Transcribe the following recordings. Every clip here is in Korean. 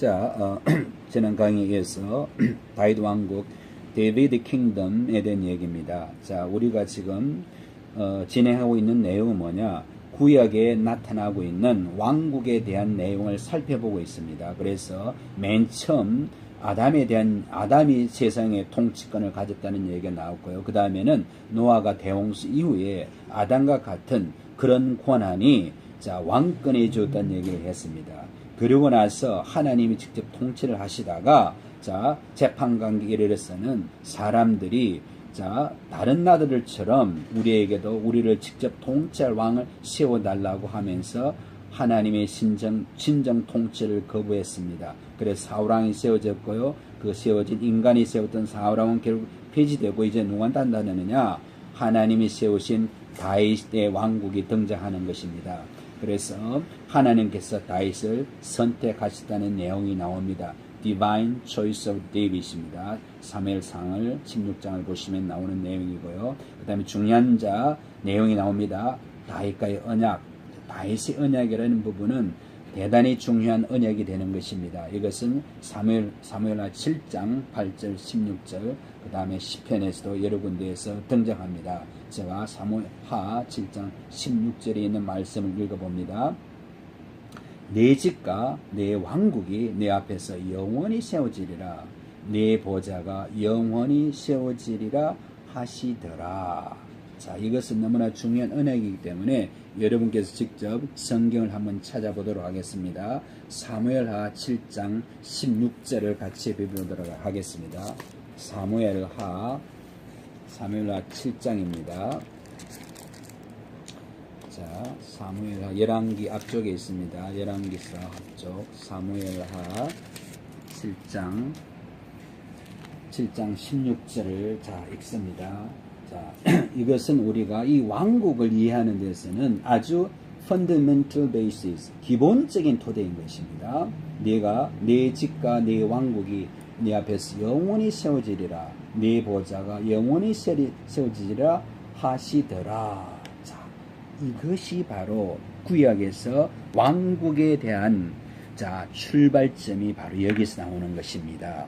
자, 지난 강의에 이어서 다윗 왕국, 데이비드 킹덤에 대한 얘기입니다. 자, 우리가 지금 진행하고 있는 내용은 뭐냐? 구약에 나타나고 있는 왕국에 대한 내용을 살펴보고 있습니다. 그래서 맨 처음 아담이 세상의 통치권을 가졌다는 얘기가 나왔고요. 그 다음에는 노아가 대홍수 이후에 아담과 같은 그런 권한이 왕권에 주었다는 얘기를 했습니다. 그러고 나서 하나님이 직접 통치를 하시다가 재판관계로서는 사람들이 다른 나라들처럼 우리에게도 우리를 직접 통치할 왕을 세워달라고 하면서 하나님의 진정 통치를 거부했습니다. 그래서 사울왕이 세워졌고요. 그 세워진 인간이 세웠던 사울왕은 결국 폐지되고 이제 누가 단단하느냐? 하나님이 세우신 다윗의 왕국이 등장하는 것입니다. 그래서 하나님께서 다윗을 선택하셨다는 내용이 나옵니다. Divine Choice of David입니다. 사무엘상을 16장을 보시면 나오는 내용이고요. 그 다음에 중요한 내용이 나옵니다. 다윗과의 언약, 다윗의 언약이라는 부분은 대단히 중요한 언약이 되는 것입니다. 이것은 사무엘하 7장 8절 16절 그 다음에 시편에서도 여러 군데에서 등장합니다. 제가 사무엘하 7장 16절에 있는 말씀을 읽어봅니다. 내 집과 내 왕국이 내 앞에서 영원히 세워지리라. 내 보좌가 영원히 세워지리라 하시더라. 자, 이것은 너무나 중요한 언약이기 때문에 여러분께서 직접 성경을 한번 찾아보도록 하겠습니다. 사무엘하 7장 16절을 같이 비벼보도록 하겠습니다. 사무엘하 7장입니다. 자, 사무엘하 열왕기 앞쪽에 있습니다. 열왕기서 앞쪽 사무엘하 7장 16절을 읽습니다. 자, 이것은 우리가 이 왕국을 이해하는 데서는 아주 fundamental basis, 기본적인 토대인 것입니다. 내 집과 내 왕국이 내 앞에서 영원히 세워지리라. 내 보좌가 영원히 세워지리라 하시더라. 자, 이것이 바로 구약에서 왕국에 대한 출발점이 바로 여기서 나오는 것입니다.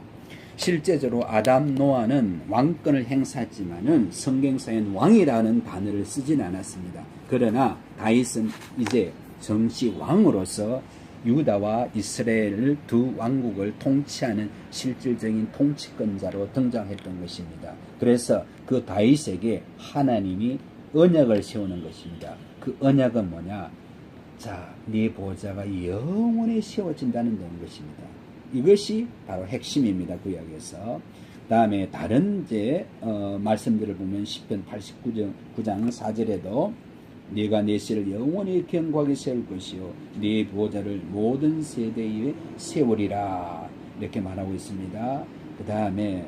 실제적으로 아담 노아는 왕권을 행사했지만은 성경사에는 왕이라는 단어를 쓰진 않았습니다. 그러나 다윗은 이제 정치 왕으로서 유다와 이스라엘을 두 왕국을 통치하는 실질적인 통치권자로 등장했던 것입니다. 그래서 그 다윗에게 하나님이 언약을 세우는 것입니다. 그 언약은 뭐냐? 네 보좌가 영원히 세워진다는 것입니다. 이것이 바로 핵심입니다. 구약에서. 다음에 다른 말씀들을 보면 시편 89장 4절에도 네가 내 씨를 영원히 견고하게 세울 것이요 네 보좌를 모든 세대에 세우리라 이렇게 말하고 있습니다. 그 다음에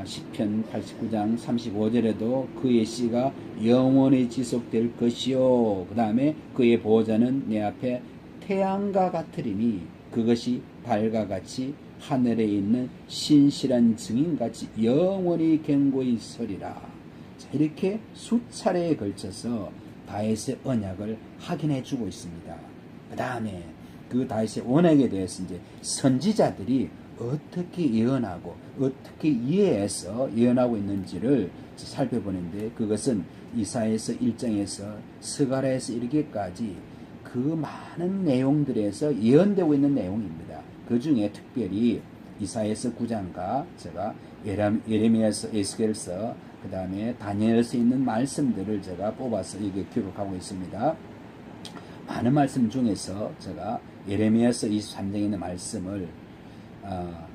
시편 89장 35절에도 그의 씨가 영원히 지속될 것이요 그 다음에 그의 보좌는 내 앞에 태양과 같으리니 그것이 달과 같이 하늘에 있는 신실한 증인같이 영원히 견고히 서리라. 이렇게 수차례에 걸쳐서 다윗의 언약을 확인해 주고 있습니다. 그 다음에 그 다윗의 언약에 대해서 이제 선지자들이 어떻게 예언하고 어떻게 이해해서 예언하고 있는지를 살펴보는데 그것은 이사야서 1장에서 스가랴에서 이르기까지 그 많은 내용들에서 예언되고 있는 내용입니다. 그 중에 특별히 이사야서 9장과 제가 예레미야서, 에스겔서, 그 다음에 다니엘서 있는 말씀들을 제가 뽑아서 여기 기록하고 있습니다. 많은 말씀 중에서 제가 예레미야서 23장에 있는 말씀을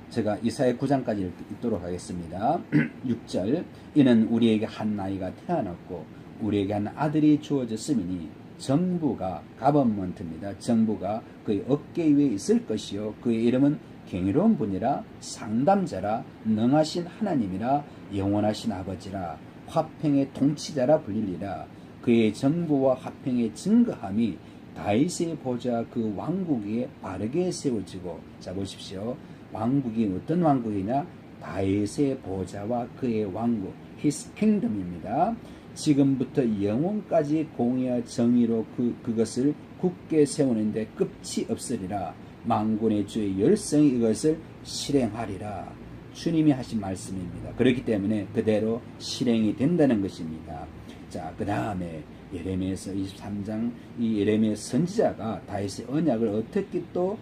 제가 이사야 9장까지 읽도록 하겠습니다. 6절 이는 우리에게 한 아이가 태어났고 우리에게 한 아들이 주어졌음이니 정부가 가버먼트입니다. 정부가 그의 어깨 위에 있을 것이요 그의 이름은 경이로운 분이라 상담자라 능하신 하나님이라 영원하신 아버지라 화평의 통치자라 불리리라. 그의 정부와 화평의 증거함이 다윗의 보좌 그 왕국에 바르게 세워지고 자 보십시오. 왕국이 어떤 왕국이냐? 다윗의 보좌와 그의 왕국 His Kingdom입니다. 지금부터 영원까지 공의와 정의로 그것을 굳게 세우는데 끝이 없으리라. 만군의 주의 열성이 이것을 실행하리라. 주님이 하신 말씀입니다. 그렇기 때문에 그대로 실행이 된다는 것입니다. 자, 그 다음에 예레미야서 23장 이 예레미야 선지자가 다윗의 언약을 어떻게 또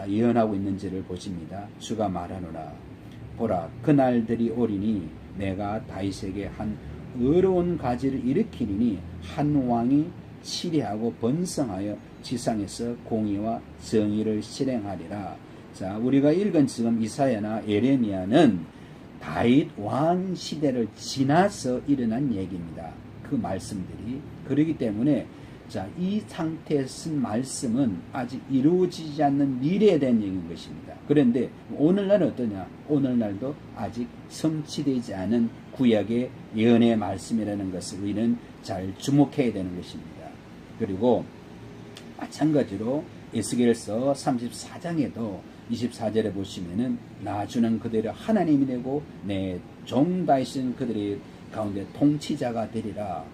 예언하고 있는지를 보십니다. 주가 말하노라. 보라, 그날들이 오리니 내가 다윗에게 한 어려운 가지를 일으키리니 한 왕이 치리하고 번성하여 지상에서 공의와 정의를 실행하리라. 자, 우리가 읽은 지금 이사야나 예레미야는 다윗 왕 시대를 지나서 일어난 얘기입니다. 그 말씀들이. 그렇기 때문에 이 상태에 쓴 말씀은 아직 이루어지지 않는 미래에 대한 얘기인 것입니다. 그런데 오늘날은 어떠냐? 오늘날도 아직 성취되지 않은 구약의 예언의 말씀이라는 것을 우리는 잘 주목해야 되는 것입니다. 그리고 마찬가지로 에스겔서 34장에도 24절에 보시면은 나 주는 그들의 하나님이 되고 내 종 다윗은 그들의 가운데 통치자가 되리라.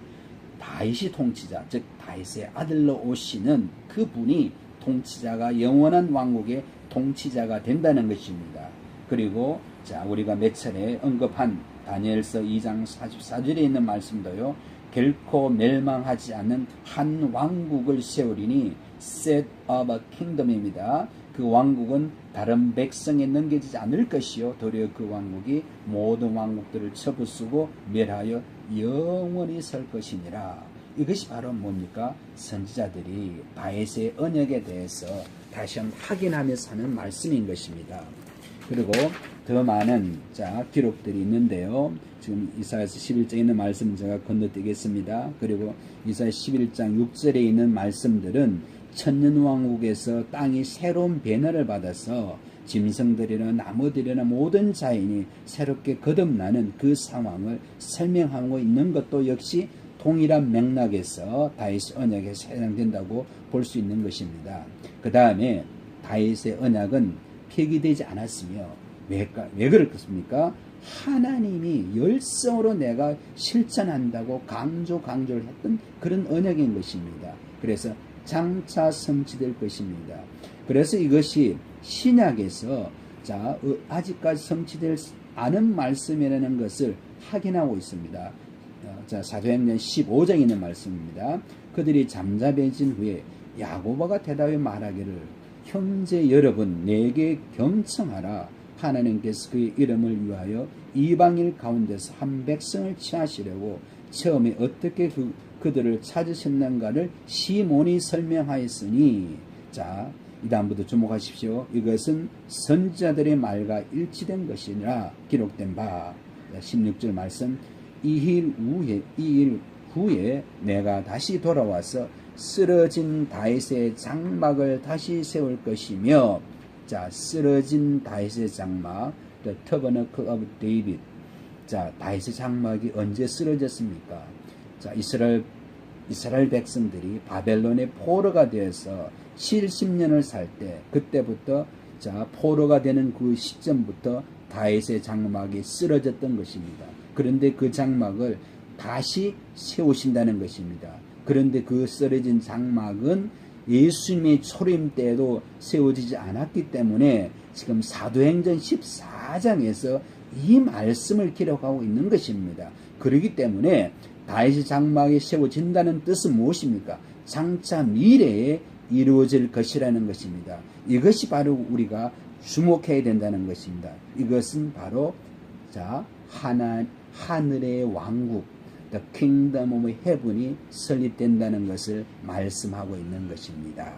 다윗이 통치자, 즉 다윗의 아들로 오시는 그분이 통치자가 영원한 왕국의 통치자가 된다는 것입니다. 그리고 우리가 몇 차례 언급한 다니엘서 2장 44절에 있는 말씀도요. 결코 멸망하지 않는 한 왕국을 세우리니 set up a kingdom입니다. 그 왕국은 다른 백성에 넘겨지지 않을 것이요 도리어 그 왕국이 모든 왕국들을 쳐부수고 멸하여 영원히 설 것이니라. 이것이 바로 뭡니까? 선지자들이 다윗의 언약에 대해서 다시 한번 확인하면서 하는 말씀인 것입니다. 그리고 더 많은 기록들이 있는데요. 지금 이사야서 11장에 있는 말씀 제가 건너뛰겠습니다. 그리고 이사야 11장 6절에 있는 말씀들은 천년왕국에서 땅이 새로운 변화를 받아서 짐승들이나 나무들이나 모든 자연이 새롭게 거듭나는 그 상황을 설명하고 있는 것도 역시 동일한 맥락에서 다윗의 언약에 해당된다고 볼 수 있는 것입니다. 그 다음에 다윗의 언약은 폐기되지 않았으며 왜 그렇겠습니까? 하나님이 열성으로 내가 실천한다고 강조를 했던 그런 언약인 것입니다. 그래서 장차 성취될 것입니다. 그래서 이것이 신약에서 아직까지 성취되지 않은 말씀이라는 것을 확인하고 있습니다. 사도행전 15장에 있는 말씀입니다. 그들이 잠잠해진 후에 야고보가 대답해 말하기를 형제 여러분 내게 경청하라. 하나님께서 그의 이름을 위하여 이방인 가운데서 한 백성을 취하시려고 처음에 어떻게 그들을 찾으셨는가를 시몬이 설명하였으니 이 다음부터 주목하십시오. 이것은 선지자들의 말과 일치된 것이라 기록된 바. 16절 말씀. 이 일 후에 내가 다시 돌아와서 쓰러진 다윗의 장막을 다시 세울 것이며 쓰러진 다윗의 장막 The Tabernacle of David. 다윗의 장막이 언제 쓰러졌습니까? 이스라엘 백성들이 바벨론의 포로가 되어서 70년을 살 때 그때부터 포로가 되는 그 시점부터 다윗의 장막이 쓰러졌던 것입니다. 그런데 그 장막을 다시 세우신다는 것입니다. 그런데 그 쓰러진 장막은 예수님의 초림 때에도 세워지지 않았기 때문에 지금 사도행전 14장에서 이 말씀을 기록하고 있는 것입니다. 그렇기 때문에 다윗의 장막이 세워진다는 뜻은 무엇입니까? 장차 미래에 이루어질 것이라는 것입니다. 이것이 바로 우리가 주목해야 된다는 것입니다. 이것은 바로 하늘의 왕국, The Kingdom of Heaven이 설립된다는 것을 말씀하고 있는 것입니다.